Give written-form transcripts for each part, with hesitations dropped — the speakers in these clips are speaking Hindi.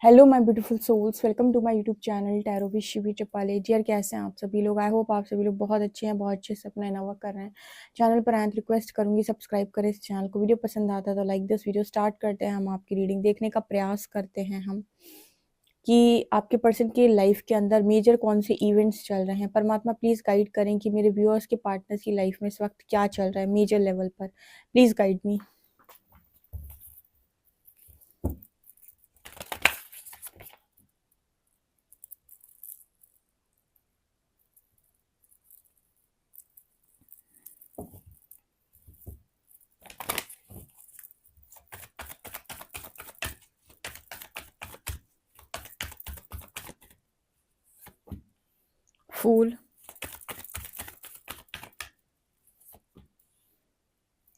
Hello my beautiful souls, welcome to my YouTube channel tarot with Shivi Chapale. जी यार, कैसे हैं आप सभी लोग? आई होप आप सभी लोग बहुत अच्छे हैं, बहुत अच्छे से अपना नया वर्क कर रहे हैं। चैनल पर आए तो रिक्वेस्ट करूंगी सब्सक्राइब करें इस चैनल को। वीडियो पसंद आता है तो लाइक दिस वीडियो। स्टार्ट करते हैं हम आपकी रीडिंग देखने का प्रयास करते हैं हम कि आपके पर्सन की लाइफ के अंदर मेजर कौन से इवेंट्स चल रहे हैं। परमात्मा प्लीज गाइड करें कि मेरे व्यूअर्स के पार्टनर्स की लाइफ में इस वक्त क्या चल रहा है मेजर लेवल पर। Please guide me. Fool,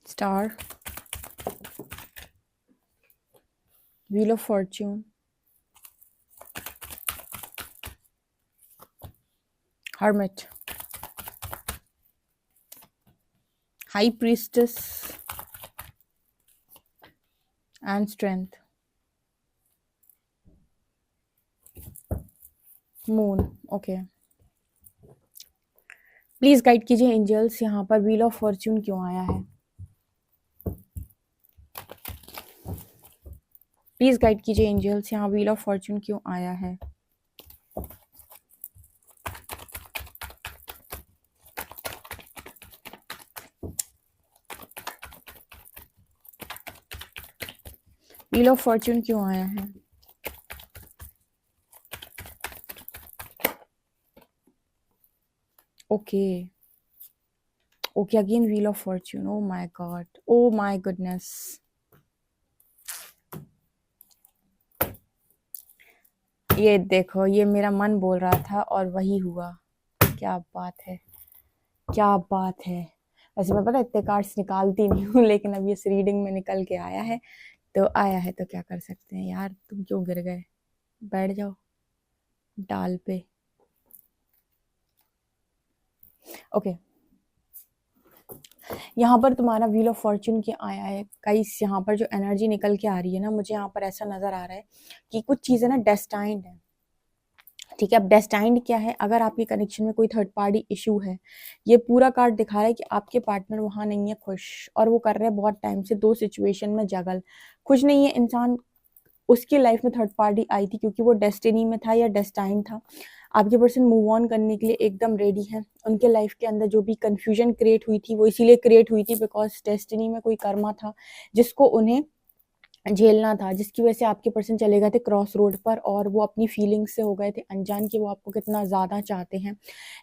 star, wheel of fortune, hermit, high priestess and strength, moon। Okay, please guide कीजिए एंजल्स, यहाँ पर व्हील ऑफ फॉर्च्यून क्यों आया है? प्लीज गाइड कीजिए एंजल्स, यहाँ व्हील ऑफ फॉर्च्यून क्यों आया है? व्हील ऑफ फॉर्च्यून क्यों आया है? Okay okay, again wheel of fortune. Oh my God, oh my goodness. ये देखो, ये मेरा मन बोल रहा था और वही हुआ। क्या बात है, क्या बात है। वैसे मैं पता इतने कार्ड्स निकालती नहीं हूँ, लेकिन अब इस रीडिंग में निकल के आया है तो आया है, तो क्या कर सकते हैं यार। तुम क्यों गिर गए? बैठ जाओ डाल पे। ओके, यहाँ पर तुम्हारा व्हील ऑफ फॉर्च्यून क्या आया है गाइस? यहाँ पर जो एनर्जी निकल के आ रही है ना, मुझे यहाँ पर ऐसा नजर आ रहा है कि कुछ चीजें ना डेस्टाइंड है। ठीक है, अब डेस्टाइंड क्या है? अगर आपके कनेक्शन में कोई थर्ड पार्टी इशू है, ये पूरा कार्ड दिखा रहा है कि आपके पार्टनर वहां नहीं है खुश, और वो कर रहे हैं बहुत टाइम से दो सिचुएशन में जगल। खुश नहीं है इंसान, उसकी लाइफ में थर्ड पार्टी आई थी क्योंकि वो डेस्टिनी में था या डेस्टाइन था। आपके पर्सन मूव ऑन करने के लिए एकदम रेडी है। उनके लाइफ के अंदर जो भी कंफ्यूजन क्रिएट हुई थी वो इसीलिए क्रिएट हुई थी बिकॉज डेस्टिनी में कोई कर्मा था जिसको उन्हें झेलना था, जिसकी वजह से आपके पर्सन चले गए थे क्रॉस रोड पर, और वो अपनी फीलिंग्स से हो गए थे अनजान कि वो आपको कितना ज्यादा चाहते हैं।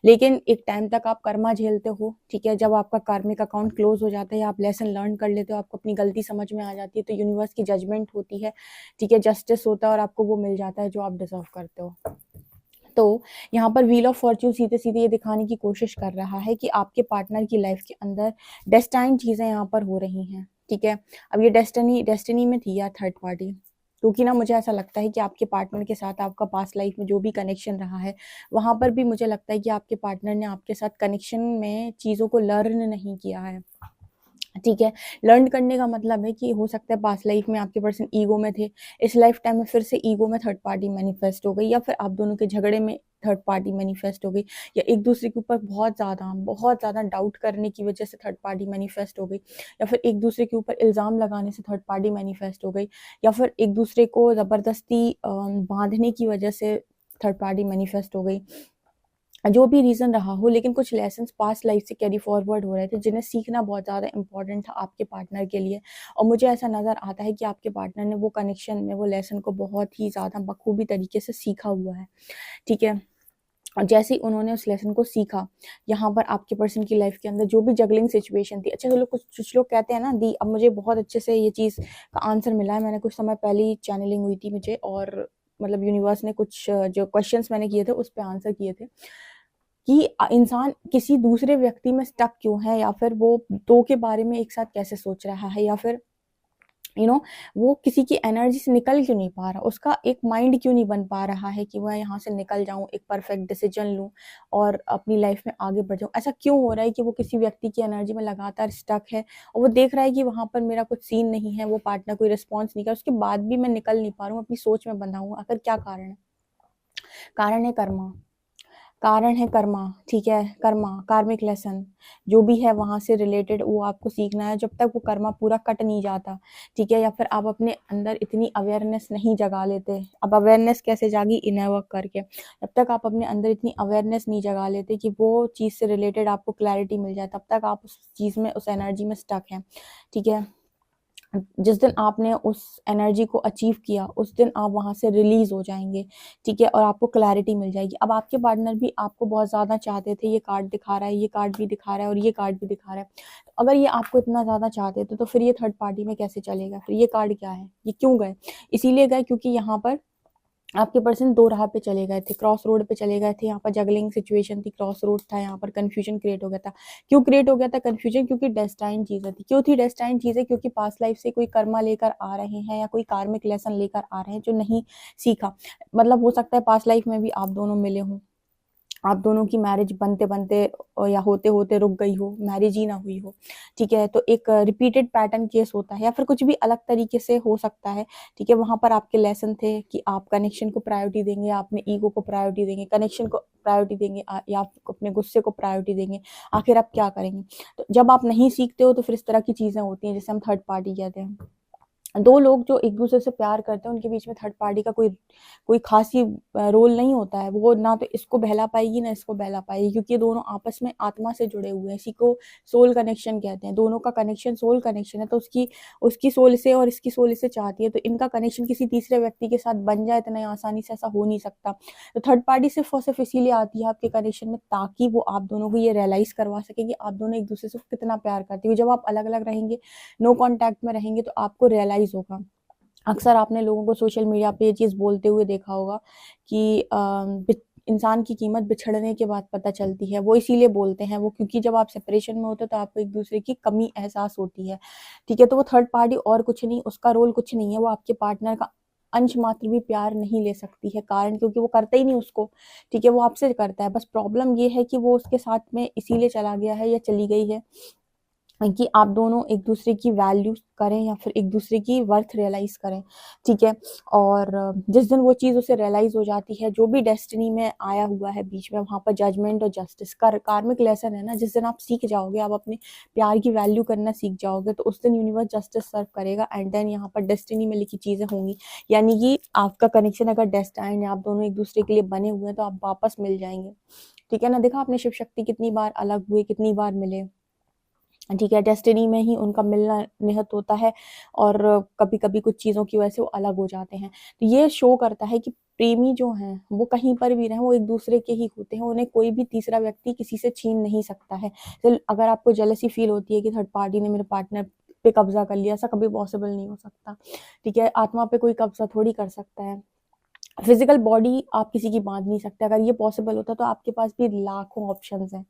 लेकिन एक टाइम तक आप कर्मा झेलते हो। ठीक है, जब आपका कार्मिक अकाउंट क्लोज हो जाता है या आप लेसन लर्न कर लेते हो, आपको अपनी गलती समझ में आ जाती है, तो यूनिवर्स की जजमेंट होती है। ठीक है, जस्टिस होता है और आपको वो मिल जाता है जो आप डिजर्व करते हो। तो यहाँ पर व्हील ऑफ फॉर्च्यून सीधे सीधे ये दिखाने की कोशिश कर रहा है कि आपके पार्टनर की लाइफ के अंदर डेस्टाइन चीजें यहाँ पर हो रही हैं। ठीक है, अब ये डेस्टिनी डेस्टिनी में थी या थर्ड पार्टी, क्योंकि ना मुझे ऐसा लगता है कि आपके पार्टनर के साथ आपका पास्ट लाइफ में जो भी कनेक्शन रहा है, वहां पर भी मुझे लगता है कि आपके पार्टनर ने आपके साथ कनेक्शन में चीजों को लर्न नहीं किया है। ठीक है, लर्न करने का मतलब है कि हो सकता है पास्ट लाइफ में आपके पर्सन ईगो में थे, इस लाइफ टाइम में फिर से ईगो में थर्ड पार्टी मैनिफेस्ट हो गई, या फिर आप दोनों के झगड़े में थर्ड पार्टी मैनिफेस्ट हो गई, या एक दूसरे के ऊपर बहुत ज्यादा डाउट करने की वजह से थर्ड पार्टी मैनिफेस्ट हो गई, या फिर एक दूसरे के ऊपर इल्जाम लगाने से थर्ड पार्टी मैनिफेस्ट हो गई, या फिर एक दूसरे को जबरदस्ती बांधने की वजह से थर्ड पार्टी मैनिफेस्ट हो गई। जो भी रीजन रहा हो, लेकिन कुछ लेसन्स पास्ट लाइफ से कैरी फॉरवर्ड हो रहे थे जिन्हें सीखना बहुत ज़्यादा इंपॉर्टेंट था आपके पार्टनर के लिए। और मुझे ऐसा नज़र आता है कि आपके पार्टनर ने वो कनेक्शन में वो लेसन को बहुत ही ज़्यादा बखूबी तरीके से सीखा हुआ है। ठीक है, और जैसे ही उन्होंने उस लेसन को सीखा, यहाँ पर आपके पर्सन की लाइफ के अंदर जो भी जगलिंग सिचुएशन थी, अच्छा चलो कुछ लोग कहते हैं ना दी, अब मुझे बहुत अच्छे से ये चीज़ का आंसर मिला है। मैंने कुछ समय पहले ही चैनलिंग हुई थी मुझे, और मतलब यूनिवर्स ने कुछ जो क्वेश्चंस मैंने किए थे उस पर आंसर किए थे कि इंसान किसी दूसरे व्यक्ति में स्टक क्यों है, या फिर वो दो के बारे में एक साथ कैसे सोच रहा है, या फिर वो किसी की एनर्जी से निकल क्यों नहीं पा रहा, उसका एक माइंड क्यों नहीं बन पा रहा है कि वह यहाँ से निकल जाऊँ, एक परफेक्ट डिसीजन लूँ और अपनी लाइफ में आगे बढ़ जाऊँ। ऐसा क्यों हो रहा है कि वो किसी व्यक्ति की एनर्जी में लगातार स्टक है और वो देख रहा है कि वहाँ पर मेरा कुछ सीन नहीं है, वो पार्टनर कोई रिस्पॉन्स नहीं कर, उसके बाद भी मैं निकल नहीं पा रहा हूँ, अपनी सोच में बंधा हूँ। आखिर क्या कारण है? कारण है कर्मा। कारण है कर्मा, ठीक है, कर्मा, कार्मिक लेसन जो भी है वहां से रिलेटेड वो आपको सीखना है। जब तक वो कर्मा पूरा कट नहीं जाता, ठीक है, या फिर आप अपने अंदर इतनी अवेयरनेस नहीं जगा लेते। अब अवेयरनेस कैसे जागी? इनर वर्क करके। जब तक आप अपने अंदर इतनी अवेयरनेस नहीं जगा लेते कि वो चीज़ से रिलेटेड आपको क्लैरिटी मिल जाए, तब तक आप उस चीज़ में, उस एनर्जी में स्टक हैं, ठीक है। जिस दिन आपने उस एनर्जी को अचीव किया, उस दिन आप वहां से रिलीज हो जाएंगे, ठीक है, और आपको क्लैरिटी मिल जाएगी। अब आपके पार्टनर भी आपको बहुत ज्यादा चाहते थे, ये कार्ड दिखा रहा है, ये कार्ड भी दिखा रहा है और ये कार्ड भी दिखा रहा है। तो अगर ये आपको इतना ज्यादा चाहते थे तो फिर ये थर्ड पार्टी में कैसे चलेगा? फिर ये कार्ड क्या है? ये क्यों गए? इसीलिए गए क्योंकि यहाँ पर आपके पर्सन दो राह पे चले गए थे, क्रॉस रोड पे चले गए थे। यहाँ पर जगलिंग सिचुएशन थी, क्रॉस रोड था, यहाँ पर कंफ्यूजन क्रिएट हो गया था। क्यों क्रिएट हो गया था कंफ्यूजन? क्योंकि डेस्टाइन चीजें थी। क्यों थी डेस्टाइन चीजें? क्योंकि पास्ट लाइफ से कोई कर्मा लेकर आ रहे हैं या कोई कार्मिक लेसन लेकर आ रहे हैं जो नहीं सीखा। मतलब हो सकता है पास्ट लाइफ में भी आप दोनों मिले हों, आप दोनों की मैरिज बनते बनते या होते होते रुक गई हो, मैरिज ही ना हुई हो, ठीक है। तो एक रिपीटेड पैटर्न केस होता है या फिर कुछ भी अलग तरीके से हो सकता है, ठीक है। वहां पर आपके लेसन थे कि आप कनेक्शन को प्रायोरिटी देंगे, आप अपने ईगो को प्रायोरिटी देंगे, कनेक्शन को प्रायोरिटी देंगे, या आप अपने गुस्से को प्रायोरिटी देंगे। आखिर आप क्या करेंगे? तो जब आप नहीं सीखते हो तो फिर इस तरह की चीजें होती हैं जिसे हम थर्ड पार्टी कहते हैं। दो लोग जो एक दूसरे से प्यार करते हैं उनके बीच में थर्ड पार्टी का कोई कोई खास ही रोल नहीं होता है। वो ना तो इसको बहला पाएगी ना इसको बहला पाएगी, क्योंकि ये दोनों आपस में आत्मा से जुड़े हुए हैं। इसी को सोल कनेक्शन कहते हैं। दोनों का कनेक्शन सोल कनेक्शन है। तो उसकी सोल इसे और इसकी सोल इसे चाहती है, तो इनका कनेक्शन किसी तीसरे व्यक्ति के साथ बन जाए इतना आसानी से, ऐसा हो नहीं सकता। तो थर्ड पार्टी सिर्फ और सिर्फ इसीलिए आती है आपके कनेक्शन में ताकि वो आप दोनों को ये रियलाइज करवा सके कि आप दोनों एक दूसरे से कितना प्यार करते हो। जब आप अलग अलग रहेंगे, नो कॉन्टैक्ट में रहेंगे, तो आपको रियलाइज होगा। अक्सर आपने लोगों को सोशल मीडिया पे ये चीज़ बोलते हुए देखा होगा कि इंसान की कीमत बिछड़ने के बाद पता चलती है। वो इसीलिए बोलते हैं वो, क्योंकि जब आप सेपरेशन में होते हो तो आपको एक दूसरे की कमी एहसास होती है, ठीक है। तो वो थर्ड पार्टी और कुछ नहीं, उसका रोल कुछ नहीं है। वो आपके पार्टनर का अंश मात्र भी प्यार नहीं ले सकती है, कारण क्योंकि वो करता ही नहीं उसको, ठीक है। वो आपसे करता है। बस प्रॉब्लम ये है कि वो उसके साथ में इसीलिए चला गया है या चली गई है कि आप दोनों एक दूसरे की वैल्यू करें या फिर एक दूसरे की वर्थ रियलाइज करें, ठीक है। और जिस दिन वो चीज़ उसे रियलाइज हो जाती है, जो भी डेस्टिनी में आया हुआ है बीच में, वहां पर जजमेंट और जस्टिस का कार्मिक लेसन है ना, जिस दिन आप सीख जाओगे, आप अपने प्यार की वैल्यू करना सीख जाओगे, तो उस दिन यूनिवर्स जस्टिस सर्व करेगा। एंड देन यहाँ पर डेस्टिनी में लिखी चीजें होंगी, यानी कि आपका कनेक्शन अगर डेस्टाइन है, आप दोनों एक दूसरे के लिए बने हुए हैं, तो आप वापस मिल जाएंगे, ठीक है ना। देखा आपने शिव शक्ति कितनी बार अलग हुए, कितनी बार मिले, ठीक है। डेस्टिनी में ही उनका मिलना निहित होता है और कभी कभी कुछ चीज़ों की वजह से वो अलग हो जाते हैं। तो ये शो करता है कि प्रेमी जो हैं वो कहीं पर भी रहें, वो एक दूसरे के ही होते हैं। उन्हें कोई भी तीसरा व्यक्ति किसी से छीन नहीं सकता है। तो अगर आपको जेलसी फील होती है कि थर्ड पार्टी ने मेरे पार्टनर पे कब्जा कर लिया, ऐसा कभी पॉसिबल नहीं हो सकता, ठीक है। आत्मा पे कोई कब्जा थोड़ी कर सकता है। फिजिकल बॉडी आप किसी की बांध नहीं सकते। अगर ये पॉसिबल होता तो आपके पास भी लाखों ऑप्शंस हैं।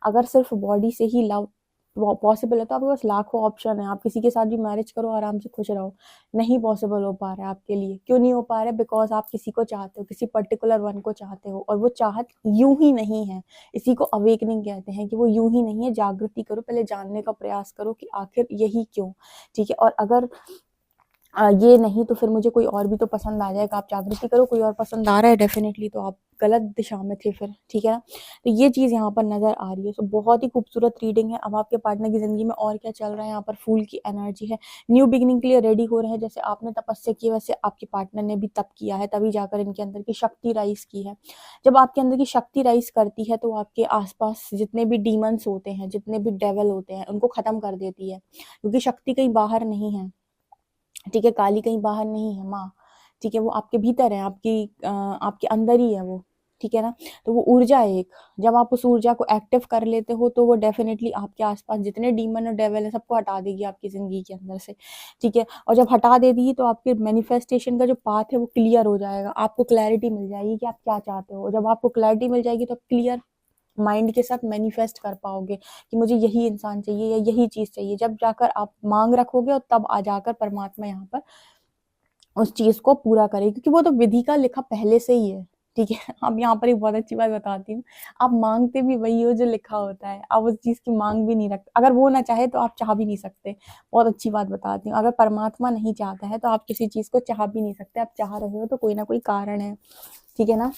अगर सिर्फ बॉडी से ही लव पॉसिबल है तो आपके पास लाखों ऑप्शन है। आप किसी के साथ भी मैरिज करो, आराम से खुश रहो। नहीं पॉसिबल हो पा रहा है आपके लिए। क्यों नहीं हो पा रहा है? बिकॉज आप किसी को चाहते हो, किसी पर्टिकुलर वन को चाहते हो, और वो चाहत यूं ही नहीं है। इसी को अवेकनिंग कहते हैं कि वो यूं ही नहीं है। जागृति करो, पहले जानने का प्रयास करो कि आखिर यही क्यों, ठीक है। और अगर ये नहीं तो फिर मुझे कोई और भी तो पसंद आ जाएगा। आप जागृति करो, कोई और पसंद आ रहा है डेफिनेटली, तो आप गलत दिशा में थे फिर, ठीक है ना। तो ये चीज़ यहाँ पर नजर आ रही है। सो बहुत ही खूबसूरत रीडिंग है। अब आपके पार्टनर की जिंदगी में और क्या चल रहा है? यहाँ पर फूल की एनर्जी है। न्यू बिगिनिंग के लिए रेडी हो रहे हैं। जैसे आपने तपस्या की वैसे आपके पार्टनर ने भी तप किया है, तभी जाकर इनके अंदर की शक्ति राइज की है। जब आपके अंदर की शक्ति राइज करती है तो आपके आसपास जितने भी डीमंस होते हैं, जितने भी डेवल होते हैं, उनको खत्म कर देती है, क्योंकि शक्ति कहीं बाहर नहीं है, ठीक है। काली कहीं बाहर नहीं है माँ, ठीक है। वो आपके भीतर है, आपके अंदर ही है वो, ठीक है ना। तो वो ऊर्जा है एक। जब आप उस ऊर्जा को एक्टिव कर लेते हो तो वो डेफिनेटली आपके आसपास जितने डीमन और डेविल है सबको हटा देगी आपकी जिंदगी के अंदर से, ठीक है। और जब हटा देगी तो आपके मैनिफेस्टेशन का जो पाथ है वो क्लियर हो जाएगा। आपको क्लैरिटी मिल जाएगी कि आप क्या चाहते हो। जब आपको क्लैरिटी मिल जाएगी तो आप क्लियर माइंड के साथ मैनिफेस्ट कर पाओगे कि मुझे यही इंसान चाहिए या यही चीज़ चाहिए। जब जाकर आप मांग रखोगे और तब आ जाकर परमात्मा यहाँ पर उस चीज़ को पूरा करे, क्योंकि वो तो विधि का लिखा पहले से ही है, ठीक है। अब यहाँ पर एक बहुत अच्छी बात बताती हूँ, आप मांगते भी वही हो जो लिखा होता है, आप उस चीज़ की मांग भी नहीं रखते। अगर वो ना चाहे तो आप चाह भी नहीं सकते। बहुत अच्छी बात बताती हूँ, अगर परमात्मा नहीं चाहता है तो आप किसी चीज़ को चाह भी नहीं सकते। आप चाह रहे हो तो कोई ना कोई कारण है, ठीक है ना।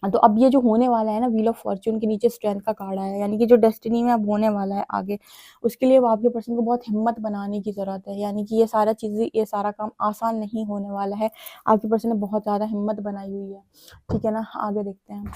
तो अब ये जो होने वाला है ना, व्हील ऑफ फॉर्च्यून के नीचे स्ट्रेंथ का कार्ड आया, यानी कि जो डेस्टिनी में अब होने वाला है आगे, उसके लिए वो आपके पर्सन को बहुत हिम्मत बनाने की ज़रूरत है। यानी कि ये सारा चीज़ें, ये सारा काम आसान नहीं होने वाला है। आपके पर्सन ने बहुत ज़्यादा हिम्मत बनाई हुई है, ठीक है ना। आगे देखते हैं।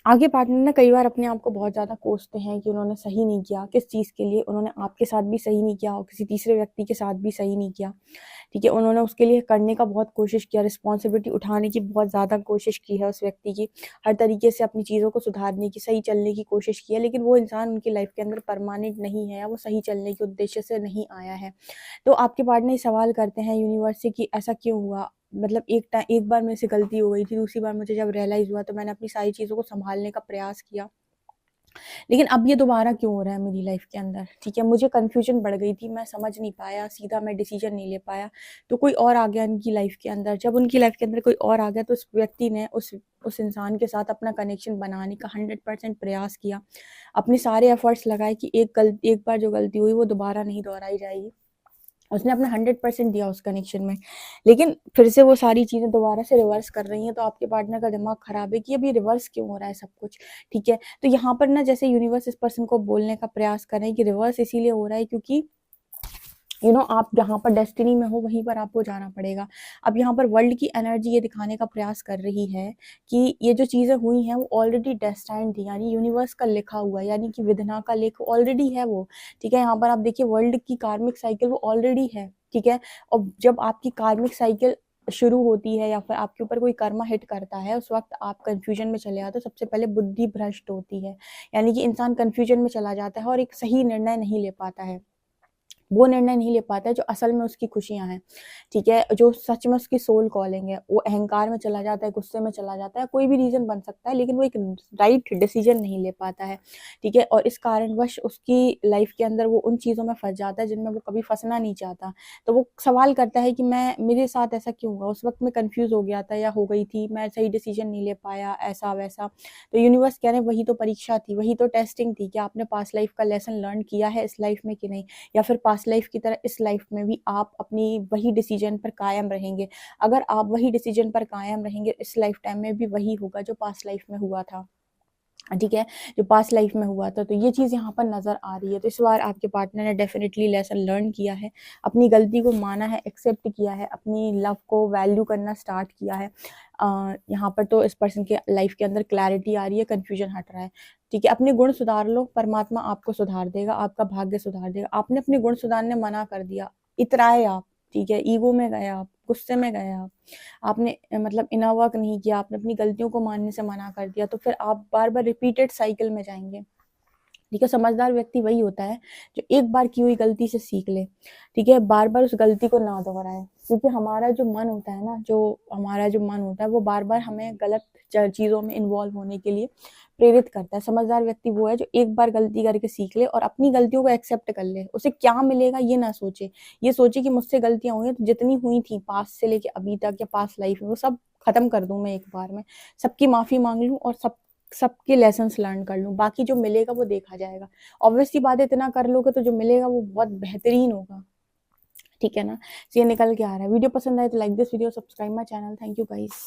आगे पार्टनर ना कई बार अपने आप को बहुत ज़्यादा कोसते हैं कि उन्होंने सही नहीं किया, किस चीज़ के लिए उन्होंने आपके साथ भी सही नहीं किया और किसी तीसरे व्यक्ति के साथ भी सही नहीं किया, ठीक है। उन्होंने उसके लिए करने का बहुत कोशिश किया, रिस्पॉन्सिबिलिटी उठाने की बहुत ज़्यादा कोशिश की है उस व्यक्ति की, हर तरीके से अपनी चीज़ों को सुधारने की, सही चलने की कोशिश की है, लेकिन वो इंसान उनकी लाइफ के अंदर परमानेंट नहीं है या वो सही चलने के उद्देश्य से नहीं आया है। तो आपके पार्टनर सवाल करते हैं यूनिवर्स से कि ऐसा क्यों हुआ, मतलब एक बार मेरे से गलती हो गई थी, दूसरी बार मुझे जब रियलाइज़ हुआ तो मैंने अपनी सारी चीज़ों को सँभालने का प्रयास किया, लेकिन अब ये दोबारा क्यों हो रहा है मेरी लाइफ के अंदर, ठीक है। मुझे कन्फ्यूजन बढ़ गई थी, मैं समझ नहीं पाया, सीधा मैं डिसीजन नहीं ले पाया, तो कोई और आ गया उनकी लाइफ के अंदर। जब उनकी लाइफ के अंदर कोई और आ गया तो उस व्यक्ति ने उस इंसान के साथ अपना कनेक्शन बनाने का 100% प्रयास किया, अपने सारे एफर्ट्स लगाए कि एक बार जो गलती हुई वो दोबारा नहीं दोहराई जाएगी। उसने अपना 100% दिया उस कनेक्शन में, लेकिन फिर से वो सारी चीज़ें दोबारा से रिवर्स कर रही हैं, तो आपके पार्टनर का दिमाग खराब है कि अब ये रिवर्स क्यों हो रहा है सब कुछ, ठीक है। तो यहाँ पर ना जैसे यूनिवर्स इस पर्सन को बोलने का प्रयास कर रहे हैं कि रिवर्स इसीलिए हो रहा है क्योंकि आप जहाँ पर डेस्टिनी में हो वहीं पर आपको जाना पड़ेगा। अब यहाँ पर वर्ल्ड की एनर्जी ये दिखाने का प्रयास कर रही है कि ये जो चीज़ें हुई हैं वो ऑलरेडी डेस्टाइन्ड थी, यानी यूनिवर्स का लिखा हुआ, यानी कि विधना का लेख ऑलरेडी है वो, ठीक है। यहाँ पर आप देखिए वर्ल्ड की कार्मिक साइकिल वो ऑलरेडी है, ठीक है। और जब आपकी कार्मिक साइकिल शुरू होती है या फिर आपके ऊपर कोई कर्मा हिट करता है, उस वक्त आप कंफ्यूजन में चले आते हो। सबसे पहले बुद्धि भ्रष्ट होती है, यानी कि इंसान कंफ्यूजन में चला जाता है और एक सही निर्णय नहीं ले पाता है, वो निर्णय नहीं ले पाता है जो असल में उसकी खुशियाँ हैं, ठीक है, जो सच में उसकी सोल कॉलिंग है। वो अहंकार में चला जाता है, गुस्से में चला जाता है, कोई भी रीज़न बन सकता है, लेकिन वो एक राइट डिसीजन नहीं ले पाता है, ठीक है। और इस कारणवश उसकी लाइफ के अंदर वो उन चीज़ों में फँस जाता है जिनमें वो कभी फँसना नहीं चाहता। तो वो सवाल करता है कि मेरे साथ ऐसा क्यों हुआ? उस वक़्त मैं कन्फ्यूज़ हो गया था या हो गई थी, मैं सही डिसीजन नहीं ले पाया, ऐसा-वैसा। तो यूनिवर्स कह रहे हैं वही तो परीक्षा थी, वही तो टेस्टिंग थी कि आपने पास्ट लाइफ का लेसन लर्न किया है इस लाइफ में कि नहीं, या फिर पास्ट लाइफ की तरह इस लाइफ में भी आप अपनी वही डिसीजन पर कायम रहेंगे। अगर आप वही डिसीजन पर कायम रहेंगे, इस लाइफ टाइम में भी वही होगा जो पास्ट लाइफ में हुआ था, ठीक है, जो पास्ट लाइफ में हुआ था। तो ये चीज़ यहाँ पर नज़र आ रही है। तो इस बार आपके पार्टनर ने डेफिनेटली लेसन लर्न किया है, अपनी गलती को माना है, एक्सेप्ट किया है, अपनी लव को वैल्यू करना स्टार्ट किया है। यहाँ पर तो इस पर्सन के लाइफ के अंदर क्लैरिटी आ रही है, कन्फ्यूजन हट रहा है, ठीक है। अपने गुण सुधार लो, परमात्मा आपको सुधार देगा, आपका भाग्य सुधार देगा। आपने अपने गुण सुधारने मना कर दिया, इतराए आप, ठीक है, ईगो में गए आप, गुस्से में गए आप, आपने मतलब इनर वर्क नहीं किया, आपने अपनी गलतियों को मानने से मना कर दिया, तो फिर आप बार बार रिपीटेड साइकिल में जाएंगे। ठीक है, समझदार व्यक्ति वही होता है जो एक बार की हुई गलती से सीख ले, ठीक है, बार बार उस गलती को ना दोहराए, क्योंकि हमारा जो मन होता है ना, हमारा जो मन होता है वो बार बार हमें गलत चीजों में इन्वॉल्व होने के लिए प्रेरित करता है। समझदार व्यक्ति वो है जो एक बार गलती करके सीख ले और अपनी गलतियों को एक्सेप्ट कर ले, उसे क्या मिलेगा ये ना सोचे, ये सोचे कि मुझसे गलतियां हुई हैं तो जितनी हुई थी पास्ट से लेके अभी तक या पास्ट लाइफ में वो सब खत्म कर दूं मैं एक बार में, सबकी माफी मांग लूं और सबके लेसन्स लर्न कर लूं, बाकी जो मिलेगा वो देखा जाएगा। ऑब्वियसली बात है, इतना कर लोगे तो जो मिलेगा वो बहुत बेहतरीन होगा। ठीक है ना, तो ये निकल के आ रहा है। वीडियो पसंद आए तो like this video, subscribe my channel. Thank you guys.